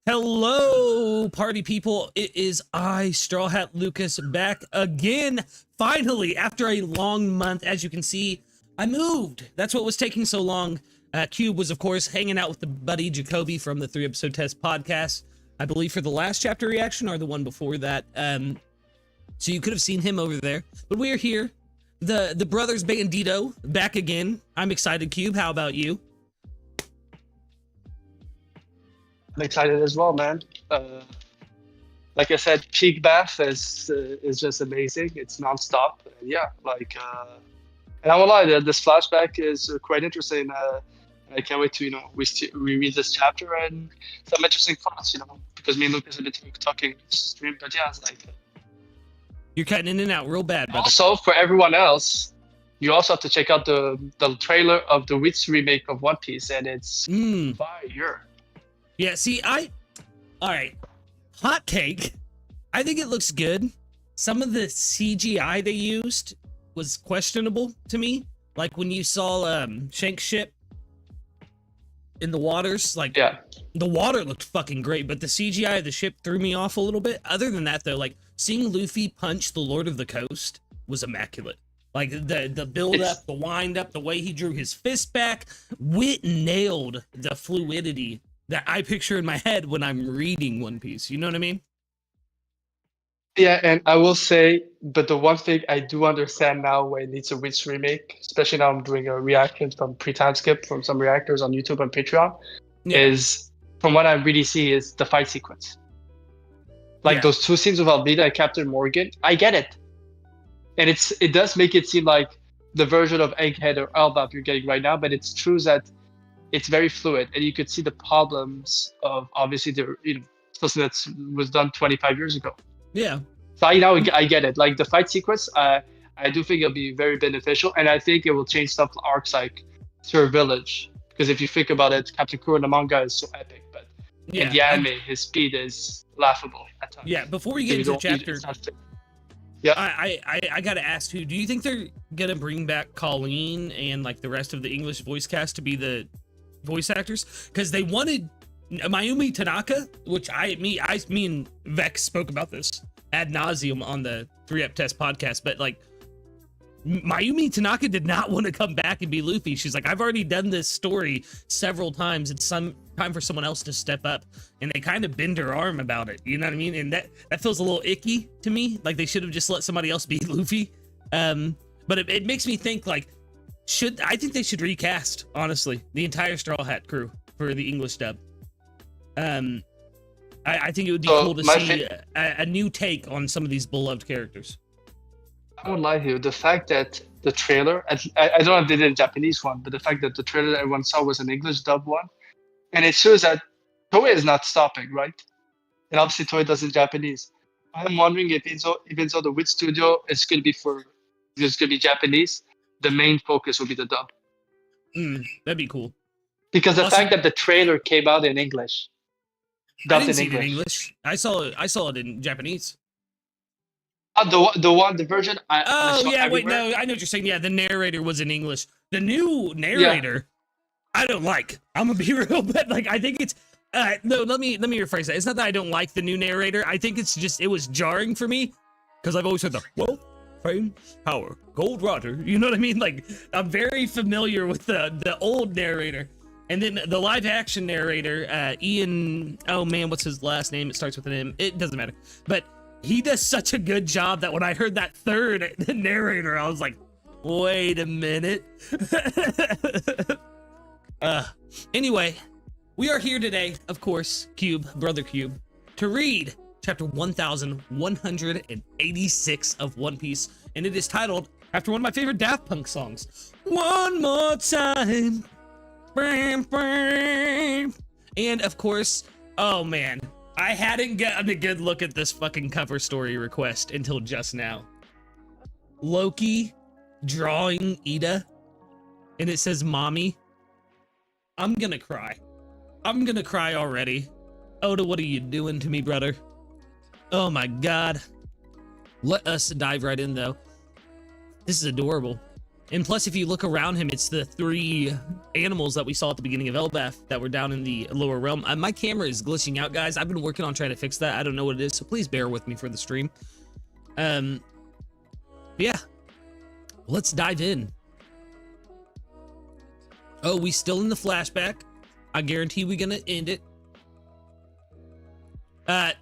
Hello, party people. It is I, StrawHatLucas, back again. Finally, after a long month. As you can see, I moved. That's what was taking so long. Kube was, of course, hanging out with the buddy Jacoby from the 3-episode test podcast, I believe for the last chapter reaction or the one before that. So you could have seen him over there. But we are here. The brothers Bandito back again. I'm excited, Kube. How about you? I'm excited as well, man. Like I said, peak bath is just amazing. It's nonstop. Yeah, and I won't lie, this flashback is quite interesting. I can't wait to reread this chapter and some interesting thoughts. Because me and Lucas have been talking stream, but yeah, it's like You're cutting in and out real bad, brother. Also, for everyone else, you also have to check out the trailer of the Witch remake of One Piece, and it's fire. Yeah, see, all right, hot take. I think it looks good. Some of the CGI they used was questionable to me. Like when you saw Shanks' ship in the waters, like the water looked fucking great, but the CGI of the ship threw me off a little bit. Other than that, though, like seeing Luffy punch the Lord of the Coast was immaculate. Like the build up, the wind up, the way he drew his fist back, Wit nailed the fluidity that I picture in my head when I'm reading One Piece. You know what I mean? Yeah, and I will say, but the one thing I do understand now when it needs a Witch remake, especially now I'm doing a reaction from pre-time skip from some reactors on YouTube and Patreon, is from what I really see is the fight sequence. Like those two scenes with Almeida and Captain Morgan, I get it. And it does make it seem like the version of Egghead or Elbap you're getting right now, but it's true that it's very fluid, and you could see the problems of obviously something that was done 25 years ago. Yeah. So I get it. Like the fight sequence, I do think it'll be very beneficial, and I think it will change stuff arcs like Sir Village, because if you think about it, Captain Kuro in the manga is so epic, but in the anime, his speed is laughable at times. Yeah. Before we get into the chapter, I gotta ask, do you think they're gonna bring back Colleen and like the rest of the English voice cast to be the voice actors? Because they wanted Mayumi Tanaka, which me and Vex spoke about this ad nauseum on the 3-ep test podcast, but like Mayumi Tanaka did not want to come back and be Luffy. She's like, I've already done this story several times. It's some time for someone else to step up, and they kind of bend her arm about it. You know what I mean? And that feels a little icky to me. Like they should have just let somebody else be Luffy. But it makes me think like, I think they should recast, honestly, the entire Straw Hat crew for the English dub. I think it would be cool to see a new take on some of these beloved characters. I won't lie to you, the fact that the trailer, I don't know if they did a Japanese one, but the fact that the trailer that everyone saw was an English dub one, and it shows that Toei is not stopping, right? And obviously Toei does in Japanese. I'm wondering if even though the Wit Studio is going to be Japanese, the main focus will be the dub. That'd be cool. Because the fact that the trailer came out in English, dubbed in English. I saw it in Japanese. The version. Wait, no, I know what you're saying. Yeah, the narrator was in English. The new narrator, I don't like. I'm gonna be real, but like I think it's. No, let me rephrase that. It's not that I don't like the new narrator. I think it's just it was jarring for me because I've always heard the fame, power, gold roger. You know what I mean? Like I'm very familiar with the old narrator. And then the live action narrator, Ian, oh man, what's his last name? It starts with an M. It doesn't matter. But he does such a good job that when I heard that third narrator, I was like, wait a minute. Anyway, we are here today, of course, Brother Kube, to read chapter 1186 of One Piece. And it is titled after one of my favorite Daft Punk songs, One More Time. And of course, oh man, I hadn't gotten a good look at this fucking cover story request until just now. Loki drawing Ida, and it says mommy. I'm gonna cry. I'm gonna cry already. Oda, what are you doing to me, brother? Oh my god. Let us dive right in though. This is adorable. And plus, if you look around him, it's the 3 animals that we saw at the beginning of Elbaf that were down in the lower realm. My camera is glitching out, guys. I've been working on trying to fix that. I don't know what it is, so please bear with me for the stream. Yeah, let's dive in. Oh, we still in the flashback. I guarantee we're gonna end it.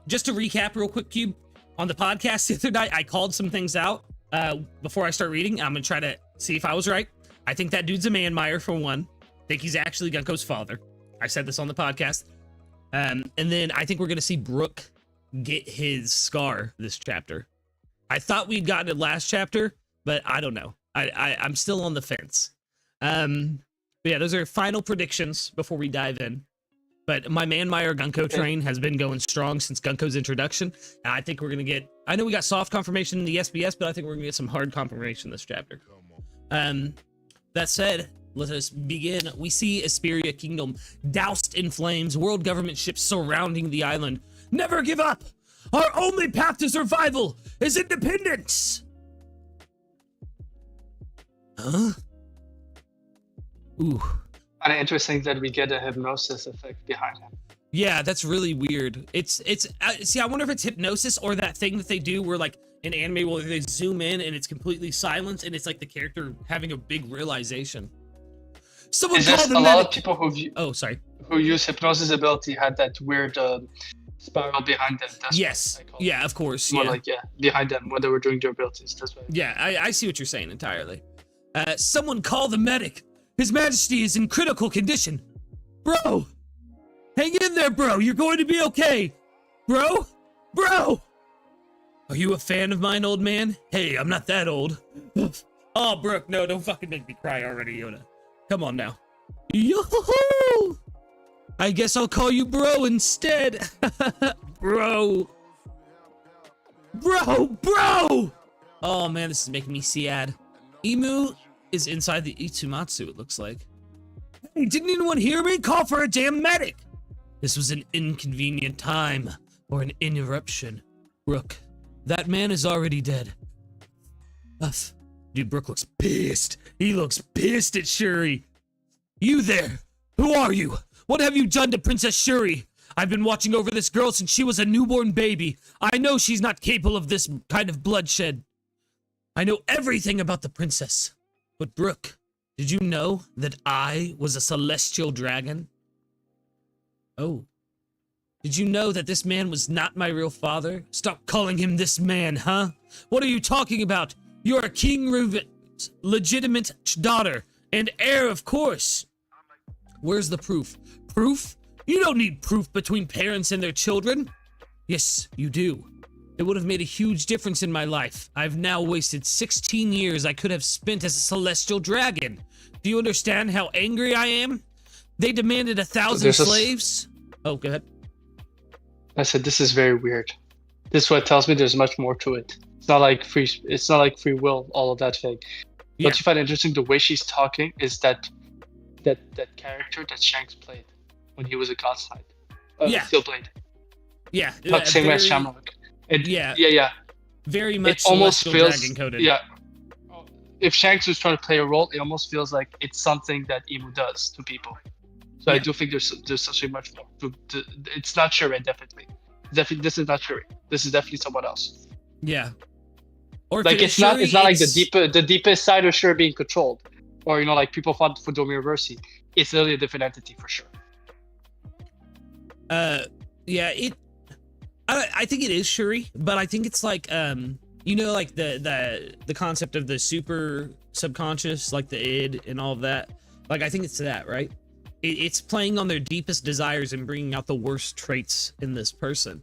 Just to recap real quick, Cube, on the podcast the other night, I called some things out. Before I start reading, I'm gonna try to see if I was right. I think that dude's a man-meyer for one. I think he's actually Gunko's father. I said this on the podcast. And then I think we're gonna see Brook get his scar this chapter. I thought we'd gotten it last chapter, but I don't know. I'm still on the fence. But yeah, those are final predictions before we dive in. But my man-meyer Gunko train has been going strong since Gunko's introduction. And I think we're gonna get, I know we got soft confirmation in the SBS, but I think we're gonna get some hard confirmation this chapter. That said, let us begin. We see Esperia Kingdom doused in flames, world government ships surrounding the island. Never give up! Our only path to survival is independence! Huh? Ooh. Kind of interesting that we get a hypnosis effect behind him. Yeah, that's really weird. It's see, I wonder if it's hypnosis or that thing that they do where like in anime where they zoom in and it's completely silent and it's like the character having a big realization. Someone called the medic. A lot of people who use hypnosis ability had that weird spiral behind them. That's yes. Yeah, of course. More yeah. like behind them when they were doing their abilities. That's why. Yeah, I see what you're saying entirely. Someone call the medic. His Majesty is in critical condition. Bro! Hang in there, bro. You're going to be okay. Bro? Bro! Are you a fan of mine, old man? Hey, I'm not that old. Oh, Brooke, no, don't fucking make me cry already, Yoda. Come on now. Yo-ho-ho! I guess I'll call you bro instead. Bro. Bro! Oh, man, this is making me sad. Emu is inside the Itsumatsu, it looks like. Hey, didn't anyone hear me? Call for a damn medic! This was an inconvenient time, or an interruption. Brooke, that man is already dead. Uff. Dude, Brooke looks pissed. He looks pissed at Shuri. You there! Who are you? What have you done to Princess Shuri? I've been watching over this girl since she was a newborn baby. I know she's not capable of this kind of bloodshed. I know everything about the princess. But Brooke, did you know that I was a celestial dragon? Oh. Did you know that this man was not my real father? Stop calling him this man, huh? What are you talking about? You're a King Reuben's legitimate daughter and heir, of course. Where's the proof? Proof? You don't need proof between parents and their children. Yes, you do. It would have made a huge difference in my life. I've now wasted 16 years I could have spent as a celestial dragon. Do you understand how angry I am? They demanded 1,000 slaves. Oh, go ahead. I said this is very weird. This is what tells me there's much more to it. It's not like free will, all of that thing. Yeah. What you find interesting, the way she's talking, is that character that Shanks played when he was a God Side. Still played. Yeah. Same as Shamrock. Yeah. Very much it almost feels dragon coded. Yeah. If Shanks was trying to play a role, it almost feels like it's something that Emu does to people. So I do think there's such a much more. It's not Shuri, definitely. This is not Shuri. This is definitely someone else. Yeah. Or like it's not like the deepest side of Shuri being controlled, or like people fought for Domiroversi. It's literally a different entity for sure. Yeah. I think it is Shuri, but I think it's like like the concept of the super subconscious, like the id and all of that. Like I think it's that, right? It's playing on their deepest desires and bringing out the worst traits in this person.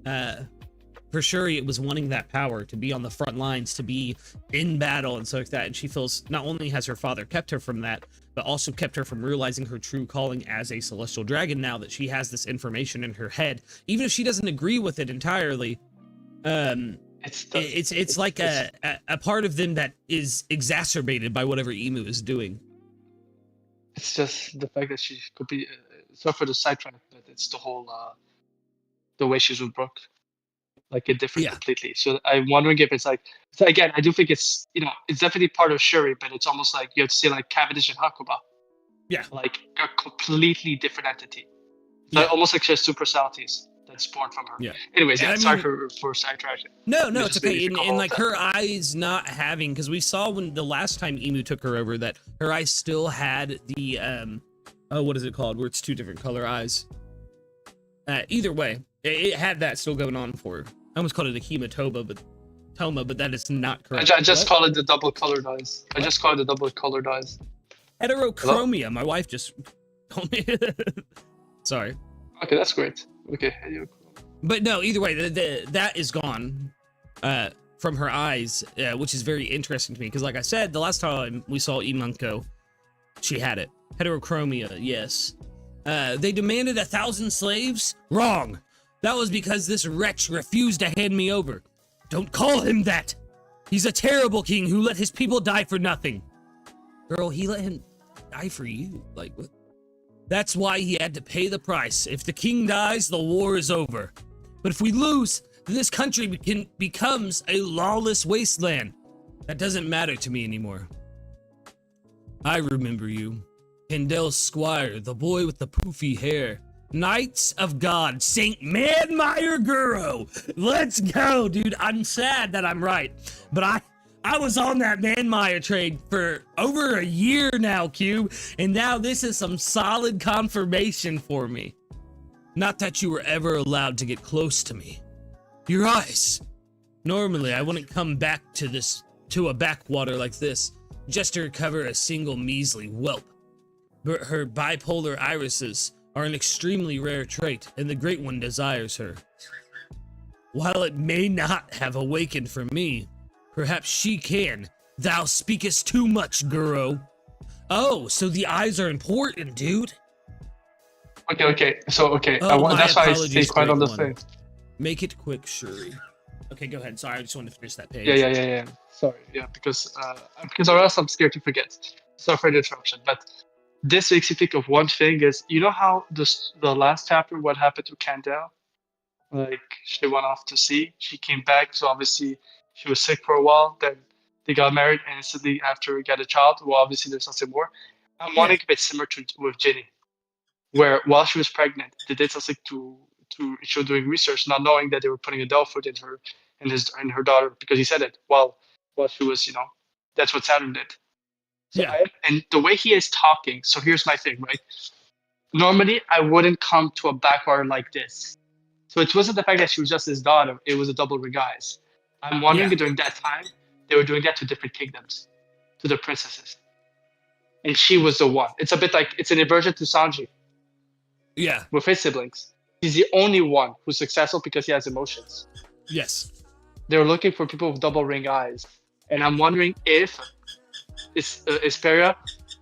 For Shuri, it was wanting that power to be on the front lines, to be in battle and stuff like that. And she feels not only has her father kept her from that, but also kept her from realizing her true calling as a celestial dragon now that she has this information in her head. Even if she doesn't agree with it entirely, it's like a part of them that is exacerbated by whatever Emu is doing. It's just the fact that she could be, sorry for the sidetrack, but it's the whole, the way she's with Brooke. like a different Yeah. completely. So I'm wondering if it's like, so again, I do think it's, you know, it's definitely part of Shuri, but it's almost like you have to say like Cavendish and Hakuba, Yeah. like a completely different entity. So Yeah. almost like she has two personalities that's born from her. Yeah. Anyways, And yeah, I sorry mean- for sidetracking. No, This it's is maybe okay. if you call And all like that. her eyes not having, because we saw when the last time Emu took her over that her eyes still had the oh, what is it called? Where it's two different color eyes. Either way, it had that still going on for her. I almost called it a hematoma, but that is not correct. I just What? call it the double colored eyes. I What? just call it the double colored eyes. Heterochromia. My wife just told me. Sorry. Okay, that's great. Okay. But no, either way, that is gone from her eyes, which is very interesting to me. Because like I said, the last time we saw Imanko, she had it. Heterochromia, yes. They demanded 1,000 slaves? Wrong. That was because this wretch refused to hand me over. Don't call him that. He's a terrible king who let his people die for nothing. Girl, he let him die for you. Like, what? That's why he had to pay the price. If the king dies, the war is over. But if we lose, then this country becomes a lawless wasteland. That doesn't matter to me anymore. I remember you. Candel's squire, the boy with the poofy hair. Knights of God, Saint Manmeyer Guro. Let's go, dude. I'm sad that I'm right. But I was on that Manmeyer trade for over a year now, Cube. And now this is some solid confirmation for me. Not that you were ever allowed to get close to me. Your eyes. Normally, I wouldn't come back to a backwater like this, just to recover a single measly whelp. But her bipolar irises are an extremely rare trait, and the Great One desires her. While it may not have awakened for me, perhaps she can. Thou speakest too much, Guro. Oh, so the eyes are important, dude. Okay. So, okay. Oh, my that's why I apologies, stay quiet on Great the One. thing. Make it quick, Shuri. Okay, go ahead. Sorry, I just wanted to finish that page. Yeah. Sorry. Yeah, because or else I'm scared to forget. Sorry for the interruption. But this makes you think of one thing is, you know how the last chapter, what happened to Candel? Like, she went off to sea. She came back, so obviously she was sick for a while. Then they got married, and instantly after we got a child, well, obviously there's something more. I'm wondering if it's similar to with Ginny, where while she was pregnant, they did something to she was doing research, not knowing that they were putting a doll foot in her and her daughter, because he said it while she was, you know, that's what Saturn did. So Yeah. and the way he is talking, so here's my thing, right? Normally, I wouldn't come to a backwater like this. So it wasn't the fact that she was just his daughter, it was a double ring eyes. I'm wondering if during that time, they were doing that to different kingdoms, to the princesses. And she was the one. It's a bit like, it's an inversion to Sanji Yeah. with his siblings. He's the only one who's successful because he has emotions. Yes. They were looking for people with double ring eyes. And I'm wondering if Isperia,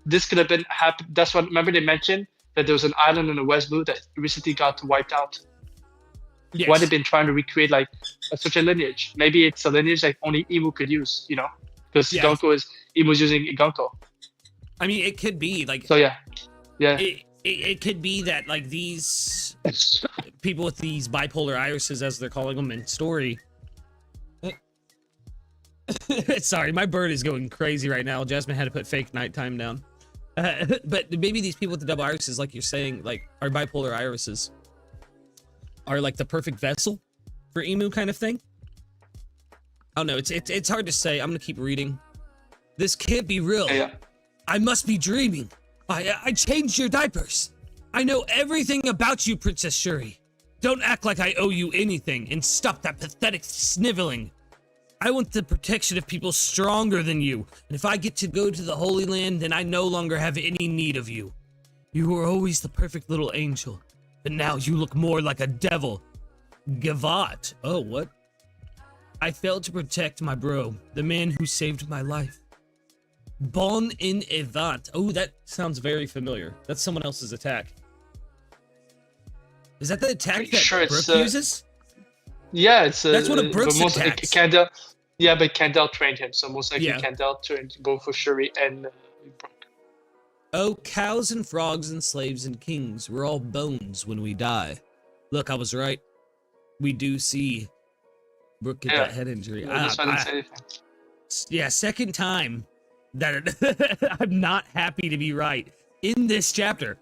this could have been happened. That's what, remember they mentioned that there was an island in the West Blue that recently got wiped out. Yes. Why they've been trying to recreate like such a lineage? Maybe it's a lineage that only Emu could use, you know, because Emu's using Iganko. I mean, it could be like. So yeah. It could be that like these people with these bipolar irises, as they're calling them in story. Sorry, my bird is going crazy right now. Jasmine had to put fake nighttime down. But maybe these people with the double irises, like you're saying, like our bipolar irises, are like the perfect vessel for Emu kind of thing. I don't know. It's hard to say. I'm gonna keep reading. This can't be real. Yeah. I must be dreaming. I changed your diapers. I know everything about you, Princess Shuri. Don't act like I owe you anything and stop that pathetic sniveling. I want the protection of people stronger than you, and if I get to go to the Holy Land, then I no longer have any need of you. You were always the perfect little angel, but now you look more like a devil. Gavat. Oh, what? I failed to protect my bro, the man who saved my life. Bon in Evant. Oh, that sounds very familiar. That's someone else's attack. Is that the attack that Brooke uses? Yeah, it's that's one of Brooke's attacks. Candel, yeah, but Candel trained him, so most likely Candel trained both for Shuri and Brooke. Oh, cows and frogs and slaves and kings, we're all bones when we die. Look, I was right. We do see Brooke get that head injury. Yeah, that's why I didn't say anything. Yeah, second time that I'm not happy to be right in this chapter.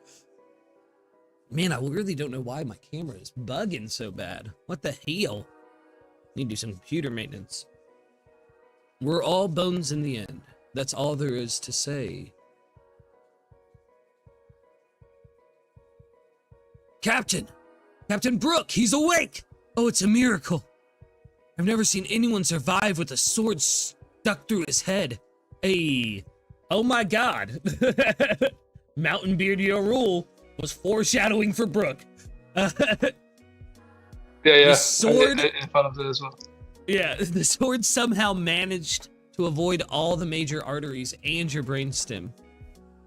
Man, I really don't know why my camera is bugging so bad. What the hell? Need to do some computer maintenance. We're all bones in the end. That's all there is to say. Captain! Captain Brooke, he's awake! Oh, it's a miracle. I've never seen anyone survive with a sword stuck through his head. Hey, oh my god. Mountain Beard Your Rule was foreshadowing for Brooke. Yeah. The sword, I thought of it as well. Yeah, the sword somehow managed to avoid all the major arteries and your brainstem.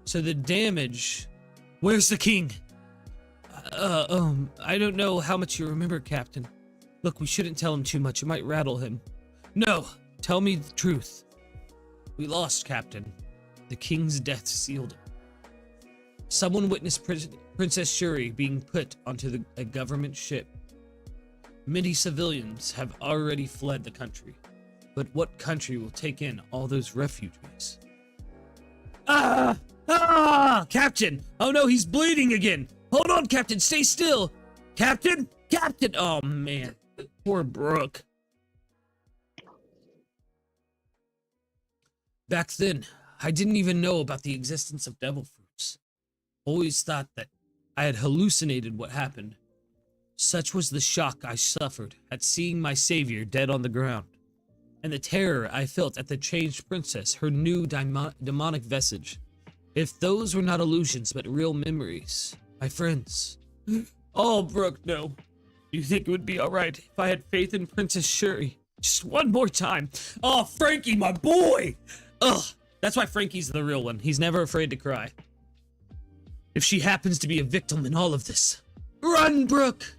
So the damage... Where's the king? I don't know how much you remember, Captain. Look, we shouldn't tell him too much. It might rattle him. No, tell me the truth. We lost, Captain. The king's death sealed it. Someone witnessed Princess Shuri being put onto a government ship. Many civilians have already fled the country. But what country will take in all those refugees? Captain! Oh no, he's bleeding again! Hold on, Captain, stay still! Captain? Captain! Oh man, poor Brooke. Back then, I didn't even know about the existence of devil fruits. Always thought that I had hallucinated what happened. Such was the shock I suffered at seeing my savior dead on the ground, and the terror I felt at the changed princess, her new demonic vestige. If those were not illusions but real memories, my friends. Oh, Brooke, no. Do you think it would be alright if I had faith in Princess Shuri? Just one more time. Oh, Frankie, my boy! Ugh, that's why Frankie's the real one. He's never afraid to cry. If she happens to be a victim in all of this, run, Brooke!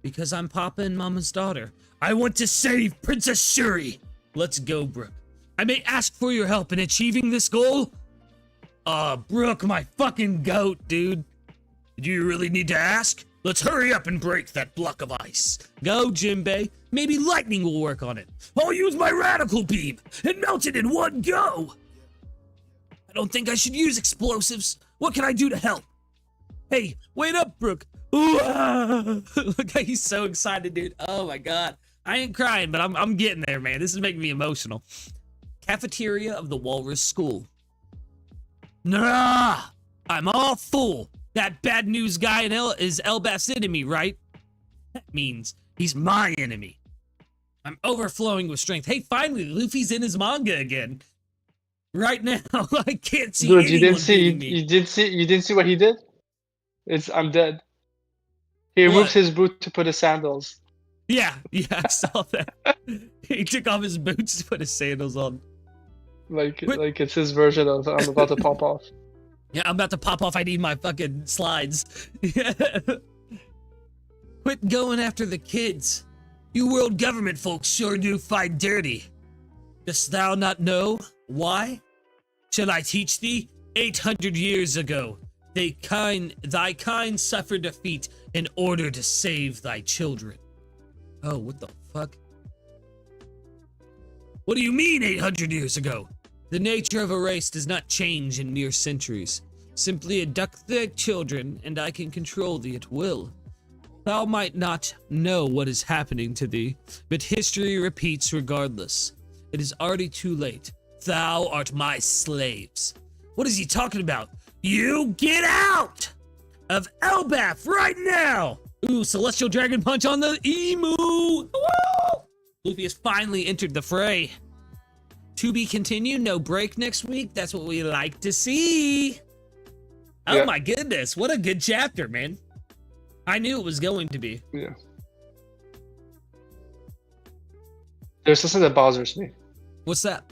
Because I'm Papa and Mama's daughter. I want to save Princess Shuri! Let's go, Brooke. I may ask for your help in achieving this goal? Brooke, my fucking goat, dude. Do you really need to ask? Let's hurry up and break that block of ice. Go, Jimbei. Maybe lightning will work on it. I'll use my radical beam and melt it in one go. I don't think I should use explosives. What can I do to help? Hey, wait up, Brooke. Look how he's so excited, dude. Oh my god. I ain't crying, but I'm getting there, man. This is making me emotional. Cafeteria of the Walrus School. Nah, I'm all full. That bad news guy is Elbaf's enemy, right? That means he's my enemy. I'm overflowing with strength. Hey, finally, Luffy's in his manga again. Right now, I can't see Dude, anyone you didn't see what he did? I'm dead. He removes his boot to put his sandals. Yeah, I saw that. He took off his boots to put his sandals on. Like it's his version of I'm about to pop off. Yeah, I'm about to pop off. I need my fucking slides. Quit going after the kids. You world government folks sure do fight dirty. Dost thou not know why? Shall I teach thee? 800 years ago, thy kind suffered defeat in order to save thy children. Oh, what the fuck? What do you mean 800 years ago? The nature of a race does not change in mere centuries. Simply abduct their children, and I can control thee at will. Thou might not know what is happening to thee, but history repeats regardless. It is already too late. Thou art my slaves. What is he talking about? You get out of Elbaf right now! Ooh, Celestial Dragon Punch on the Emu! Woo! Luffy has finally entered the fray. To be continued, no break next week. That's what we like to see. Oh my goodness, what a good chapter, man. I knew it was going to be. Yeah. There's something that bothers me. What's that?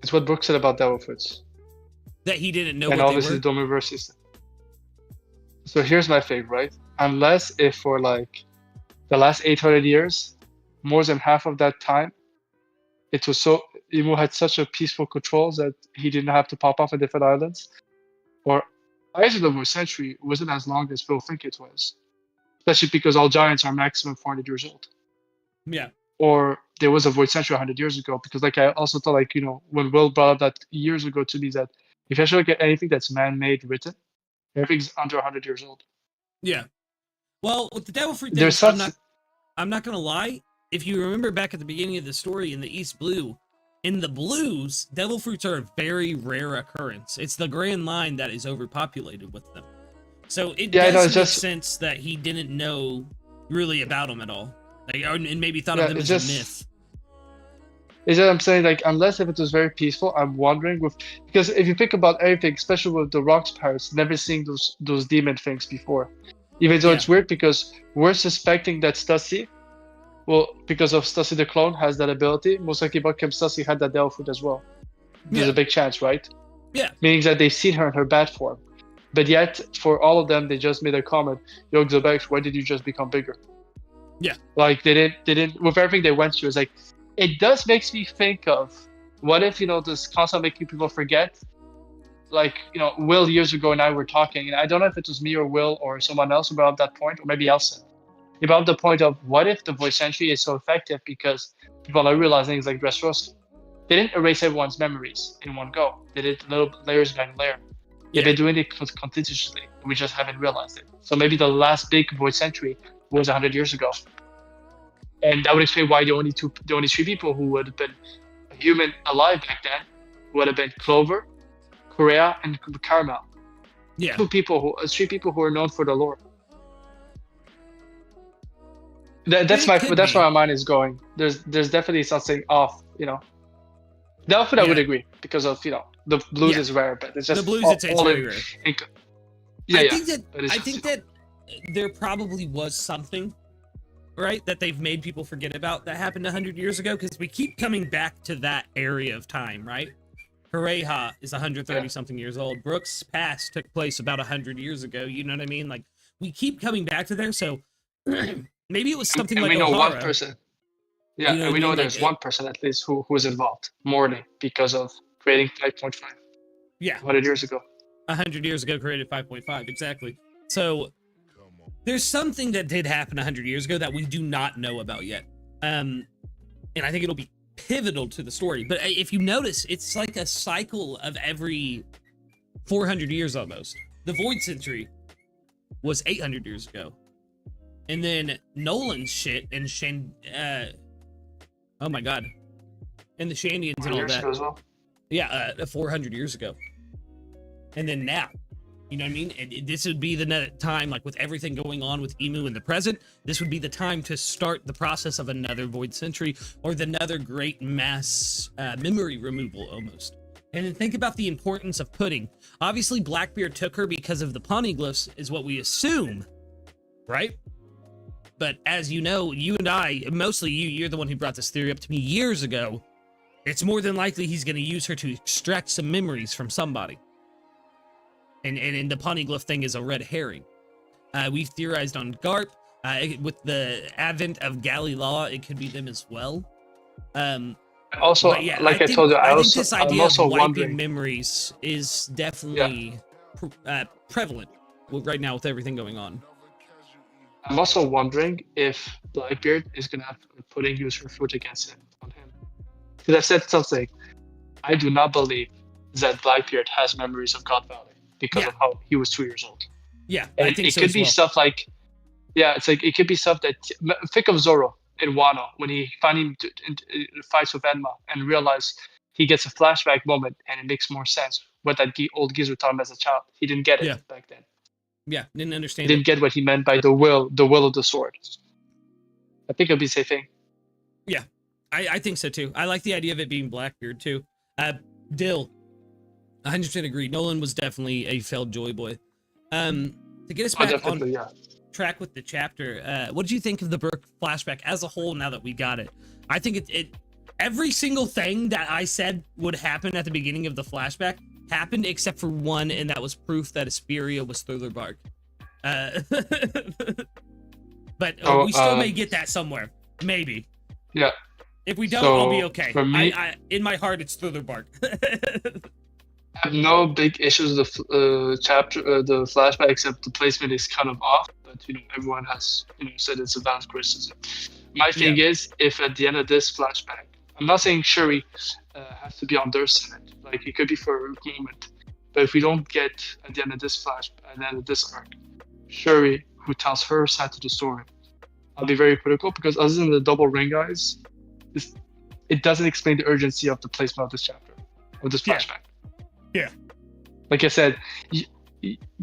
It's what Brooke said about devil fruits. That he didn't know and what all they this were? is Domiverse system. So here's my thing, right? Unless if for like the last 800 years, more than half of that time, it was so Emu had such a peaceful control that he didn't have to pop off at different islands. Or either over a century wasn't as long as people think it was. Especially because all giants are maximum 400 years old. Yeah. or there was a void century 100 years ago. Because like I also thought, like, you know, when Will brought up that years ago to me, that if you actually look at anything that's man-made written, everything's under 100 years old. Yeah. Well, with the devil fruit There's thing, such I'm not gonna lie. If you remember back at the beginning of the story in the East Blue, in the blues, devil fruits are a very rare occurrence. It's the Grand Line that is overpopulated with them. So it does make sense that he didn't know really about them at all, like, and maybe thought of them as a myth. Is that I'm saying, like, unless if it was very peaceful, I'm wondering because if you think about everything, especially with the Rocks Pirates, never seeing those demon things before. Even though it's weird because we're suspecting that Stussy, well, because of Stussy the clone has that ability, most likely Buckham Stussy had that devil fruit as well. There's a big chance, right? Yeah. Meaning that they've seen her in her bad form. But yet, for all of them, they just made a comment, Yo, Xobex, why did you just become bigger? Yeah. Like, they didn't, with everything they went through, it's like, it does makes me think of, what if, you know, this concept making people forget? Like, you know, Will years ago and I were talking, and I don't know if it was me or Will or someone else about that point, or maybe Elson, about the point of what if the voice entry is so effective because people are realizing it's like Dressrosa. They didn't erase everyone's memories in one go. They did little layers by layer. They've been doing it continuously. We just haven't realized it. So maybe the last big voice entry was 100 years ago. And that would explain why the only three people who would have been human alive back then would have been Clover, Korea, and Caramel. Yeah. Three people who are known for the lore. That's where my mind is going. There's definitely something off, you know. The outfit I would agree because of, you know, the blues is rare, but it's just the blues it's very rare. I think that there probably was something, right, that they've made people forget about that happened 100 years ago, because we keep coming back to that area of time, right? Pareja is 130 something years old. Brooks Pass took place about 100 years ago. You know what I mean? Like, we keep coming back to there, so maybe it was something like we know O'Hara. one person. Yeah, you know, and we know there's one person at least who was involved, Morley, because of creating 5.5. Yeah. 100 years ago. 100 years ago created 5.5, exactly. So there's something that did happen 100 years ago that we do not know about yet. And I think it'll be pivotal to the story. But if you notice, it's like a cycle of every 400 years almost. The Void Century was 800 years ago. And then Nolan's shit and oh my god. And the Shandians and all that. As well? Yeah, 400 years ago. And then now. You know what I mean? And this would be the time, like with everything going on with Emu in the present, this would be the time to start the process of another Void Century or another great mass memory removal almost. And then think about the importance of pudding. Obviously, Blackbeard took her because of the poneglyphs is what we assume, right? But as you know, you and I, mostly you're the one who brought this theory up to me years ago. It's more than likely he's going to use her to extract some memories from somebody. And the poneglyph thing is a red herring. We've theorized on Garp. With the advent of Galilaw, it could be them as well. Also, like I told you, I think this idea of wiping wondering. memories is definitely prevalent right now with everything going on. I'm also wondering if Blackbeard is going to have a pudding user fruit against him on him. Because I said something. I do not believe that Blackbeard has memories of God Valley because of how he was 2 years old. Yeah, and I think it so could as be well. stuff like, it's like it could be stuff that think of Zoro in Wano when he finally fights with Enma and realizes he gets a flashback moment and it makes more sense what that old geezer taught him as a child. He didn't get it back then. Yeah, didn't understand. He didn't get what he meant by the will of the sword. I think it'll be the same thing. Yeah, I think so too. I like the idea of it being Blackbeard too. Dill, 100% agree. Nolan was definitely a failed Joy Boy. To get us back on track with the chapter, what did you think of the Burke flashback as a whole now that we got it? I think it every single thing that I said would happen at the beginning of the flashback happened except for one, and that was proof that Asperia was Thriller Bark. But we still may get that somewhere. Maybe. Yeah. If we don't, I'll be okay. For me, in my heart, it's Thriller Bark. I have no big issues with the the flashback, except the placement is kind of off. But everyone has said it's advanced criticism. My thing is, if at the end of this flashback, I'm not saying Shuri has to be on their side, like it could be for a moment, but if we don't get at the end of this at the end of this arc, Shuri who tells her side to the story, I'll be very critical because other than the double ring eyes, it doesn't explain the urgency of the placement of this chapter, of this flashback. Yeah. Like I said,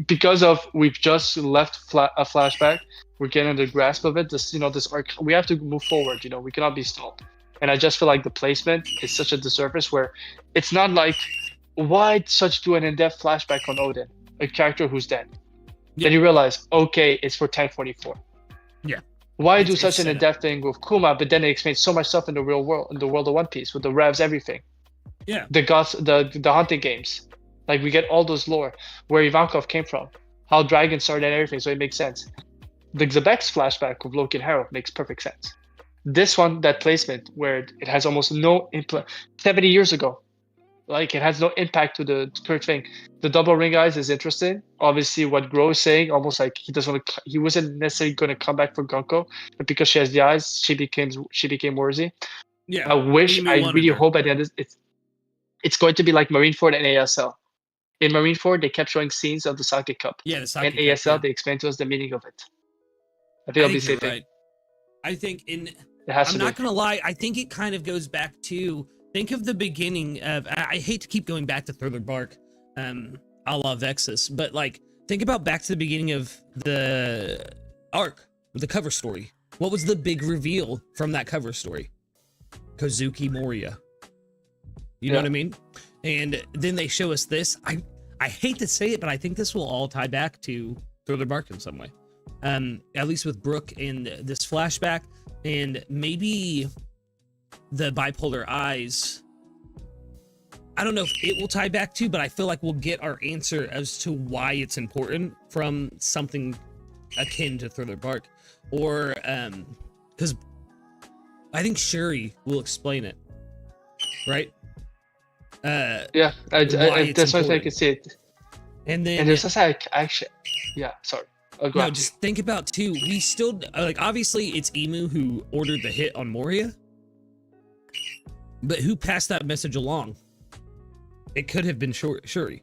because of we've just left a flashback, we're getting the grasp of it. This arc, we have to move forward. We cannot be stopped. And I just feel like the placement is such a disservice where it's not like, why such do an in-depth flashback on Odin, a character who's dead? Yeah. Then you realize, okay, it's for 1044. Yeah. Why do such an in-depth thing with Kuma, but then it explains so much stuff in the real world, in the world of One Piece, with the revs, everything. Yeah. The gods, the hunting games. Like, we get all those lore, where Ivankov came from, how dragons started and everything, so it makes sense. The Xebex flashback with Loki and Harold makes perfect sense. This one, that placement, where it has almost no 70 years ago, like, it has no impact to the current thing. The double ring eyes is interesting. Obviously, what Gro is saying, almost like he wasn't necessarily going to come back for Gunko, but because she has the eyes, she became worthy. Yeah. I really hope at the end it's going to be like Marineford and ASL. In Marineford, they kept showing scenes of the Sake Cup. Yeah, the Sake and Cup. And ASL, they explained to us the meaning of it. I think I'll be safe. Right. I think I'm not going to lie. I think it kind of goes back to, think of the beginning of, I hate to keep going back to Thriller Bark, a la vexyz, but like, think about back to the beginning of the arc, the cover story. What was the big reveal from that cover story? Kozuki Moria. You know what I mean? And then they show us this. I hate to say it, but I think this will all tie back to Thriller Bark in some way. At least with Brooke and this flashback, and maybe the bipolar eyes. I don't know if it will tie back to, but I feel like we'll get our answer as to why it's important from something akin to Thriller Bark, or because I think Shuri will explain it, right? Yeah, that's why I can see it. And then there's this actually, sorry. No, just think about too. We still like, obviously it's Emu who ordered the hit on Moria, but who passed that message along? It could have been Shuri,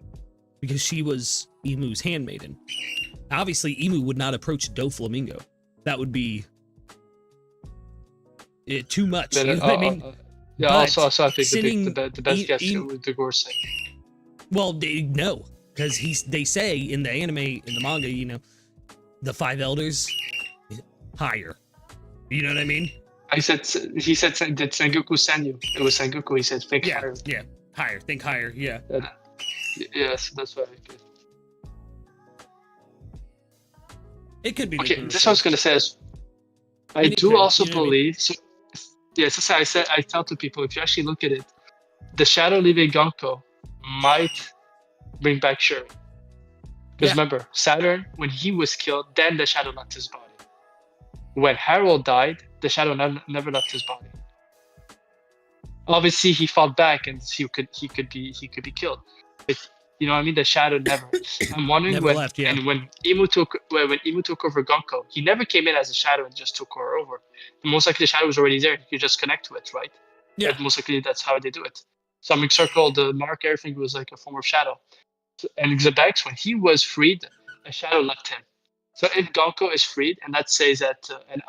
because she was Emu's handmaiden. Obviously, Emu would not approach Doflamingo. That would be too much. You know what I mean? Yeah. Also, I think the best guess was the Gorsei. Well, no, because they say in the anime, in the manga, the 5 elders higher. You know what I mean? He said did Sengoku send you? It was Sengoku. He said think higher. Yeah, higher. Think higher. Yeah. Yes, that's what I think. It could be. Okay, this I was gonna say is, I do also believe. So, yes, that's why I tell to people, if you actually look at it, the shadow leaving Gonko might bring back Shuri. Because remember, Saturn, when he was killed, then the shadow left his body. When Harold died, the shadow never left his body. Obviously, he fought back, and he could be killed. But, you know what I mean? The shadow never. I'm wondering and when Emu took over Gonko, he never came in as a shadow and just took her over. Most likely, the shadow was already there. You could just connect to it, right? Yeah. But most likely, that's how they do it. So I'm circle the mark. Everything was like a form of shadow. And Xebex, when he was freed, a shadow left him. So if Gonko is freed, and that says that, and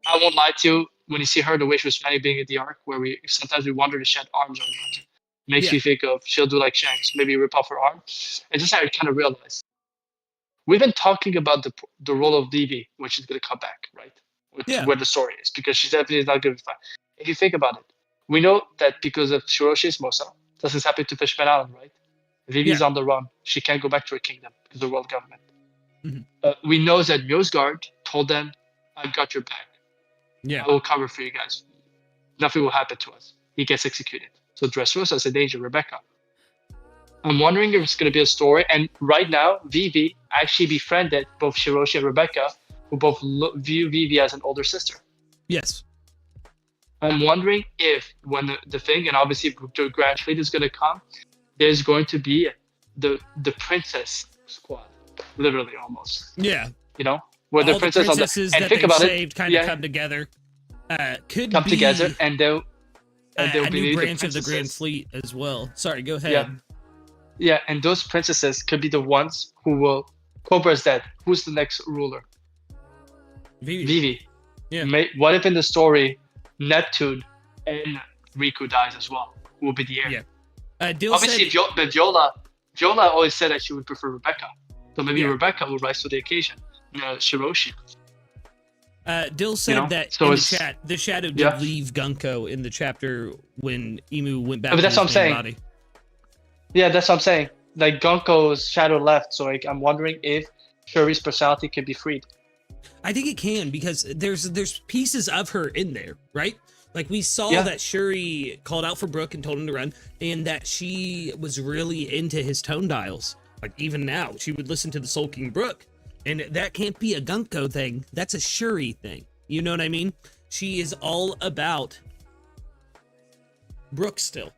I won't lie to you, when you see her, the way she was planning being at the arc, where sometimes we wonder if she had arms or not, makes you think of she'll do like Shanks, maybe rip off her arm. And just I kind of realized, we've been talking about the role of Vivi, which is going to come back, right? Where the story is, because she's definitely not going to be fine. If you think about it, we know that because of Shiroshi's Mosa, this has happened to Fishman Island, right? Vivi's on the run. She can't go back to her kingdom because of the world government. Mm-hmm. We know that Mjosgard told them, I've got your back. Yeah. I will cover for you guys. Nothing will happen to us. He gets executed. So Dressrosa's in danger, Rebecca. I'm wondering if it's going to be a story. And right now, Vivi actually befriended both Shiroshi and Rebecca, who both view Vivi as an older sister. Yes. I'm wondering if when the thing, and obviously the Grand Fleet is going to come, there's going to be the princess squad, literally almost. Yeah. Where all the princesses that think about saved kind of come together. Could come be together, and they'll a be new the branch of the Grand princesses. Fleet as well. Sorry, go ahead. Yeah, yeah, and those princesses could be the ones who will. Cobra's dead. Who's the next ruler? Vivi. Vivi. Yeah. What if in the story, Neptune and Riku dies as well? Who will be the heir? Yeah. Dill Obviously, said, but Viola always said that she would prefer Rebecca. So maybe Yeah. Rebecca will rise to the occasion. Shiroshi. Dill said that so in the it's- chat, the shadow did Yeah. leave Gunko in the chapter when Imu went back But to that's his what I'm main saying. body. Yeah, that's what I'm saying. Like Gonko's shadow left, so like I'm wondering if Shuri's personality can be freed. I think it can, because there's pieces of her in there, right? Like we saw Yeah. that Shuri called out for Brook and told him to run, and that she was really into his tone dials. Like even now, she would listen to the sulking Brook, and that can't be a Gunko thing. That's a Shuri thing. You know what I mean? She is all about Brook still.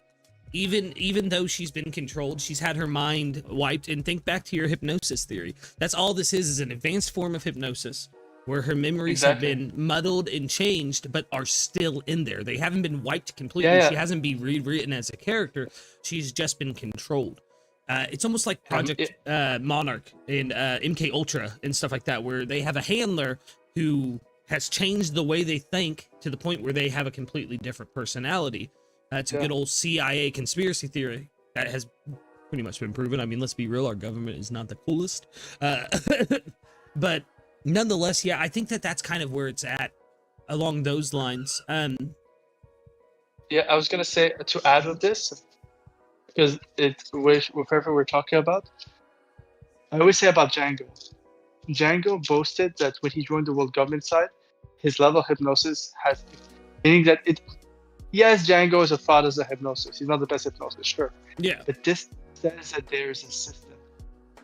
Even though she's been controlled, she's had her mind wiped. And think back to your hypnosis theory. That's all this is an advanced form of hypnosis, where her memories Exactly. have been muddled and changed, but are still in there. They haven't been wiped completely. Yeah. She hasn't been rewritten as a character. She's just been controlled. It's almost like Project Monarch and MK Ultra and stuff like that, where they have a handler who has changed the way they think to the point where they have a completely different personality. It's a good old CIA conspiracy theory that has pretty much been proven. I mean, let's be real, our government is not the coolest. But nonetheless, yeah, I think that's kind of where it's at along those lines. Yeah, I was gonna say to add with this, because it's whatever we're talking about. I always say about Django. Django boasted that when he joined the world government side, his level of hypnosis has, meaning that it. Yes, Django is a fraud as a hypnosis. He's not the best hypnosis, sure. Yeah. But this says that there's a system.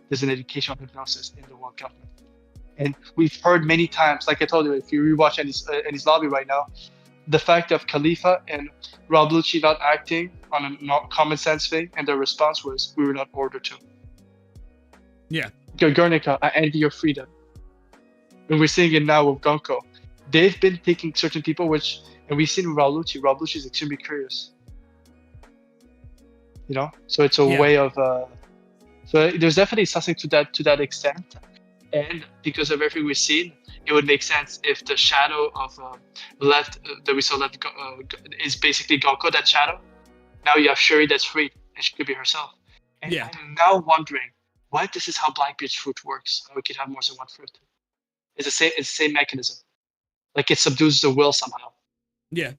There's an education on hypnosis in the world government. And we've heard many times, like I told you, if you rewatch Annie's Lobby right now, the fact of Khalifa and Rob Lucci not acting on a not common sense thing, and their response was, we were not ordered to. Yeah. Guernica, I envy your freedom. And we're seeing it now with Gonko. They've been taking certain people, and we've seen with Rob Lucci. Rob Lucci is extremely curious. So it's a way of. So there's definitely something to that extent, and because of everything we've seen, it would make sense if the shadow of left that we saw left is basically Gonko, that shadow. Now you have Shuri that's free, and she could be herself. And I'm now wondering, what if this is how Blackbeard's fruit works? How we could have more than one fruit? It's the same mechanism. Like it subdues the will somehow. Yeah.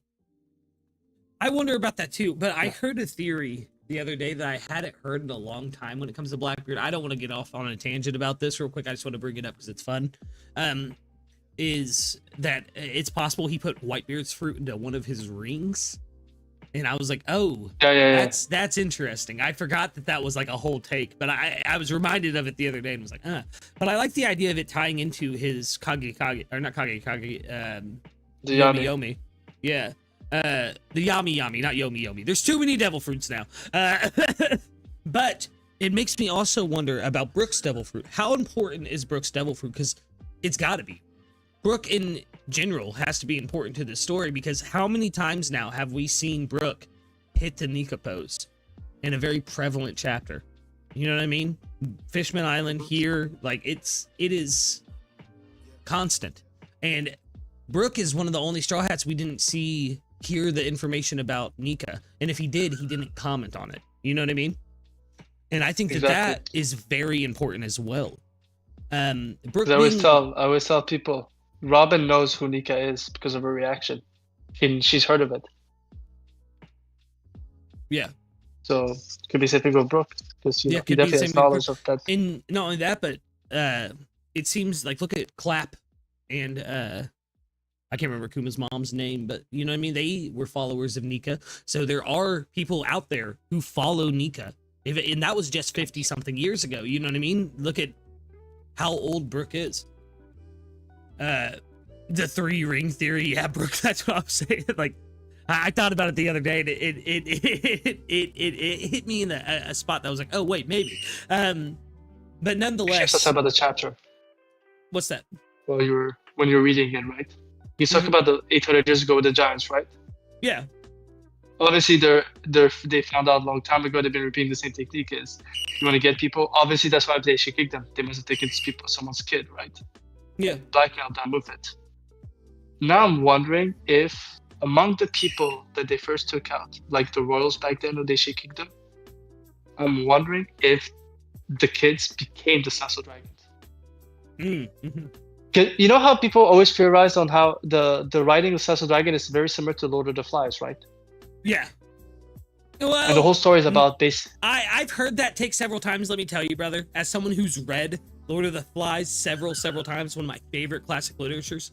I wonder about that too, but I heard a theory the other day that I hadn't heard in a long time when it comes to Blackbeard. I don't want to get off on a tangent about this real quick. I just want to bring it up because it's fun. Is that it's possible he put Whitebeard's fruit into one of his rings? And I was like, oh, that's interesting. I forgot that was like a whole take, but I was reminded of it the other day and was like, But I like the idea of it tying into his the Yomi. Yeah. The Yami, not Yomi. There's too many devil fruits now. But it makes me also wonder about Brook's devil fruit. How important is Brook's devil fruit? Because it's got to be. Brook in general has to be important to this story, because how many times now have we seen Brook hit the Nika pose in a very prevalent chapter? You know what I mean? Fishman Island here, like it is constant. And Brook is one of the only Straw Hats we didn't hear the information about Nika. And if he did, he didn't comment on it. You know what I mean? And I think that is very important as well. Brook I always tell people, Robin knows who Nika is because of her reaction. She's heard of it. Yeah. So could be something with Brook, because he definitely has knowledge of that. And not only that, but it seems like, look at Clap and I can't remember Kuma's mom's name, but you know what I mean? They were followers of Nika. So there are people out there who follow Nika. And that was just 50 something years ago. You know what I mean? Look at how old Brook is. The 3-ring theory. Yeah, Brook, that's what I'm saying. Like, I thought about it the other day, and it hit me in a spot that was like, oh wait, maybe. But nonetheless. Let's talk about the chapter. What's that? Well, when you're reading it, right? You talk about the 800 years ago with the giants, right? Yeah. Obviously, they found out a long time ago. They've been repeating the same technique: is you want to get people. Obviously, that's why they should kick them. They must have taken someone's kid, right? Yeah. Blackmailed them with it. Now I'm wondering if among the people that they first took out, like the royals back then, or they should kick them. I'm wondering if the kids became the Sasso dragons. Mm-hmm. You know how people always theorize on how the writing of Sasso Dragon is very similar to Lord of the Flies, right? Yeah. Well, and the whole story is about this. I've heard that take several times, let me tell you, brother. As someone who's read Lord of the Flies several times, one of my favorite classic literatures,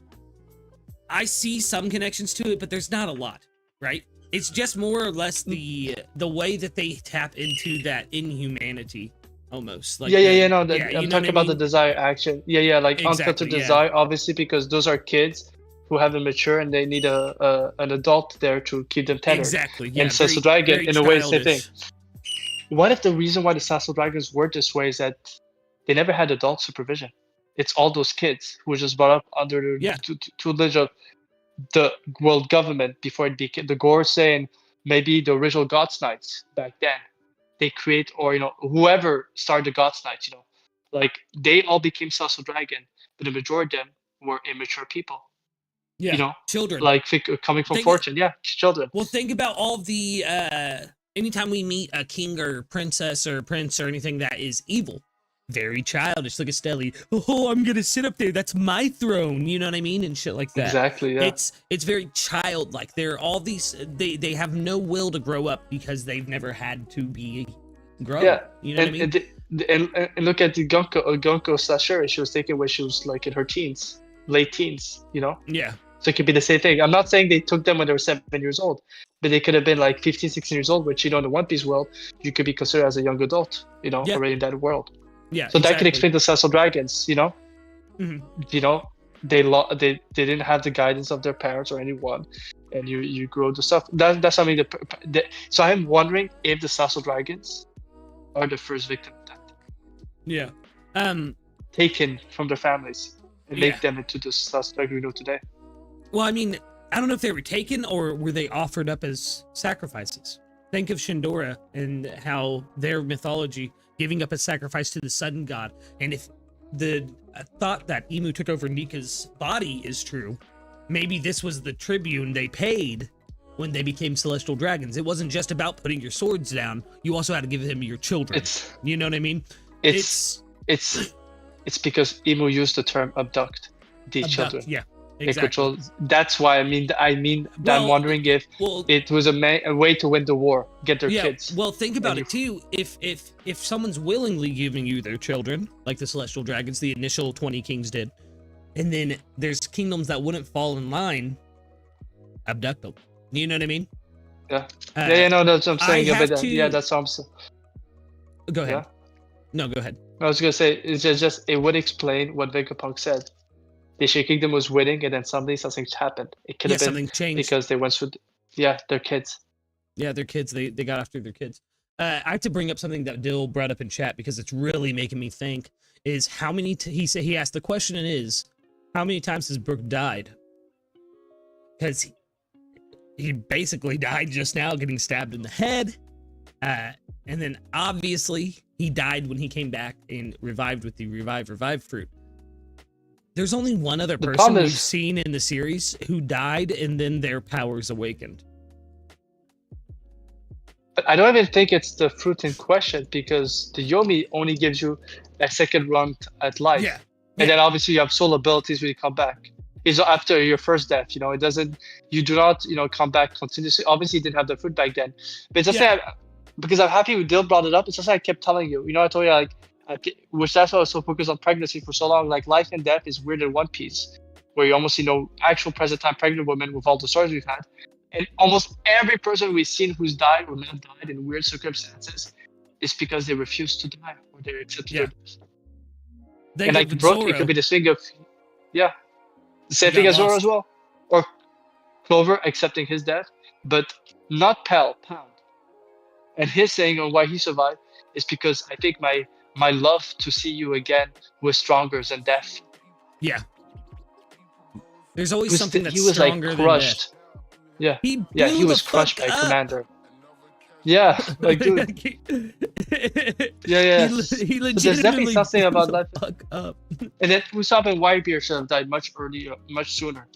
I see some connections to it, but there's not a lot, right? It's just more or less the way that they tap into that inhumanity, almost. Like I'm talking about the desire action. Like exactly, unfiltered desire, obviously, because those are kids who haven't matured and they need an adult there to keep them tethered. Exactly. Yeah, and Sasso Dragon, in a way, same thing. childish. What if the reason why the Sasso Dragons were this way is that they never had adult supervision? It's all those kids who were just brought up under the tutelage of the world government before it became the Gorsei and maybe the original Gods Knights back then. They create, or whoever started the Gods Knights, like they all became Sasso Dragon, but the majority of them were immature people. Yeah, children. Like coming from fortune. Children. Well, think about all the anytime we meet a king or princess or prince or anything that is evil, very childish. Look at Stelly. Oh, I'm gonna sit up there. That's my throne. You know what I mean? And shit like that. Exactly. Yeah. It's very childlike. They're all these. They have no will to grow up because they've never had to be grown. Yeah. You know what I mean? And look at the Gonko Sashuri. She was taken when she was like in her teens, late teens. Yeah. So it could be the same thing. I'm not saying they took them when they were 7 years old, but they could have been like 15, 16 years old, which, in the One Piece world, you could be considered as a young adult, already in that world. Yeah. So that could explain the Sasso Dragons, Mm-hmm. They didn't have the guidance of their parents or anyone, and you grow the stuff. That's something so I'm wondering if the Sasso Dragons are the first victim of that. Yeah. Taken from their families and make them into the Sasso Dragon we know today. Well, I mean, I don't know if they were taken or were they offered up as sacrifices. Think of Shindora and how their mythology giving up a sacrifice to the sun god. And if the thought that Imu took over Nika's body is true, maybe this was the tribute they paid when they became celestial dragons. It wasn't just about putting your swords down. You also had to give him your children. You know what I mean? It's because Imu used the term abduct these children. Yeah. Exactly. That's why I'm wondering if it was a way to win the war, get their kids. Well, think about it too. If someone's willingly giving you their children, like the celestial dragons, the initial 20 kings did, and then there's kingdoms that wouldn't fall in line, abduct them. You know what I mean? Yeah. No, that's what I'm saying. That's what I'm saying. Go ahead. Yeah? No, go ahead. I was gonna say it's just it would explain what Vegapunk said. The Shea Kingdom was winning, and then suddenly something happened. It could have been something changed because they went through. Their kids. Yeah, their kids. They got after their kids. I have to bring up something that Dill brought up in chat because it's really making me think. Is how many? He asked the question is, how many times has Brook died? Because he basically died just now, getting stabbed in the head, and then obviously he died when he came back and revived with the revive fruit. There's only one other person we've seen in the series who died and then their powers awakened. But I don't even think it's the fruit in question because the Yomi only gives you a second run at life. Yeah. And then obviously you have soul abilities when you come back. It's after your first death, it doesn't, you do not, come back continuously. Obviously you didn't have the fruit back then. But it's just because I'm happy Dill brought it up. It's just like I kept telling you, I told you which that's why I was so focused on pregnancy for so long. Like life and death is weird in One Piece, where you almost see no actual present time pregnant women with all the stories we've had, and almost every person we've seen who's died or not died in weird circumstances is because they refused to die or they accepted their death. And like Brook, it could be the thing of the same thing as Zoro as well, or Clover accepting his death, but not Pound. And his saying on why he survived is because I think my love to see you again was stronger than death. Yeah. There's always something that's he was like stronger than death. crushed. Yeah, He yeah, he blew was the crushed fuck by up. Commander. Yeah, like dude. Yeah. He So there's legitimately definitely something blew about the life. fuck up. And then Usopp and Whitebeard should have died much earlier, much sooner.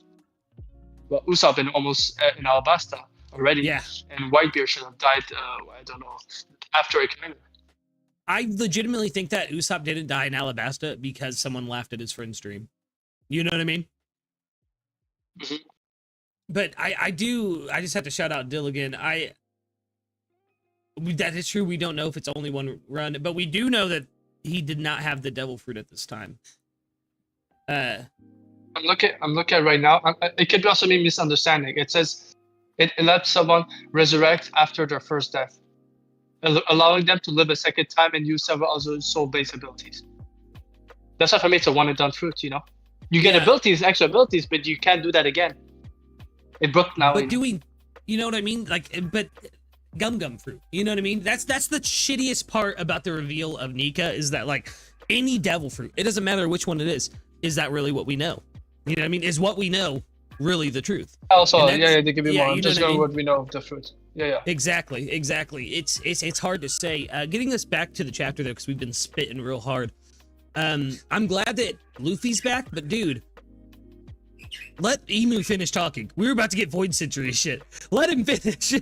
Well, Usopp in almost in Alabasta already. Yeah. And Whitebeard should have died. I don't know, after a commander. I legitimately think that Usopp didn't die in Alabasta because someone laughed at his friend's dream. You know what I mean? Mm-hmm. But I just have to shout out Dill again. That is true. We don't know if it's only one run, but we do know that he did not have the devil fruit at this time. I'm looking at right now. It could also be misunderstanding. It says it lets someone resurrect after their first death, allowing them to live a second time and use several other soul-based abilities. That's why for me it's a one and done fruit. You know, you get abilities, extra abilities, but you can't do that again. It broke now. But doing, you know what I mean? Like, but gum fruit. You know what I mean? That's the shittiest part about the reveal of Nika is that like any devil fruit, it doesn't matter which one it is that really what we know? You know what I mean? Is what we know really the truth? Also, they give me more. I'm just going what what we know of the fruit. Yeah. Exactly. It's hard to say. Getting us back to the chapter though, because we've been spitting real hard. I'm glad that Luffy's back, but dude, let Emu finish talking. We were about to get Void Century shit. Let him finish.